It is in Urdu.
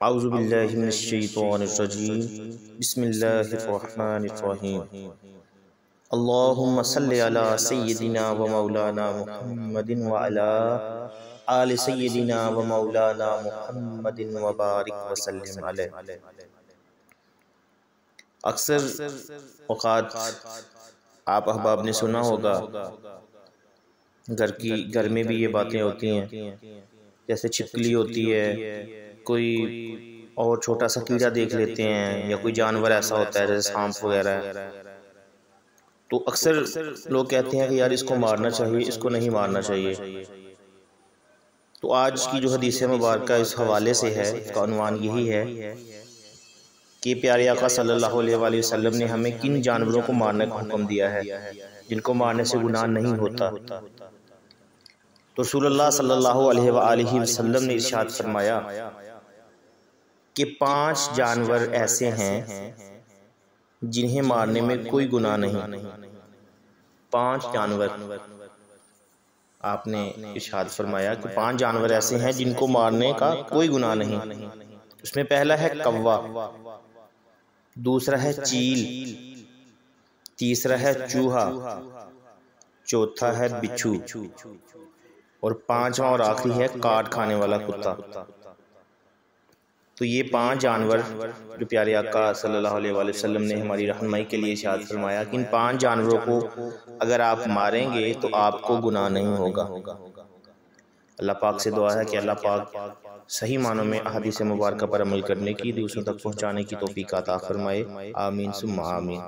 اعوذ باللہ من الشیطان الرجیم بسم اللہ الرحمن الرحیم اللہم صلی علی سیدنا و مولانا محمد وعلی آل سیدنا و مولانا محمد وبارک وسلم علیہ۔ اکثر اوقات آپ احباب نے سنا ہوگا، گھر میں بھی یہ باتیں ہوتی ہیں، جیسے چھپکلی ہوتی ہے، کوئی اور چھوٹا سا کیڑا دیکھ لیتے ہیں یا کوئی جانور ایسا ہوتا ہے جیسے سانپ وغیرہ ہے، تو اکثر لوگ کہتے ہیں کہ یار اس کو مارنا چاہیے، اس کو نہیں مارنا چاہیے۔ تو آج کی جو حدیث مبارکہ اس حوالے سے ہے، اس کا عنوان یہی ہے کہ پیارے آقا صلی اللہ علیہ وآلہ وسلم نے ہمیں کن جانوروں کو مارنے کا حکم دیا ہے جن کو مارنے سے گناہ نہیں ہوتا۔ تو رسول اللہ صلی اللہ علیہ وآلہ وسلم نے ارشاد فرمایا کہ 5 جانور ایسے ہیں جنہیں مارنے میں کوئی گناہ نہیں۔ 5 جانور آپ نے ارشاد فرمایا کہ 5 جانور ایسے ہیں جن کو مارنے کا کوئی گناہ نہیں۔ اس میں پہلا ہے کوا، دوسرا ہے چیل، تیسرا ہے چوہا، چوتھا ہے بچھو، اور 5واں اور آخری ہے کاٹ کھانے والا کتا۔ تو یہ 5 جانور جو پیارے آقا صلی اللہ علیہ وآلہ وسلم نے ہماری رہنمائی کے لیے ارشاد فرمایا کہ ان 5 جانوروں کو اگر آپ ماریں گے تو آپ کو گناہ نہیں ہوگا۔ اللہ پاک سے دعا ہے کہ اللہ پاک صحیح معنوں میں احادیث مبارکہ پر عمل کرنے کی، دوسروں تک پہنچانے کی توفیق عطا فرمائے۔ آمین ثم آمین۔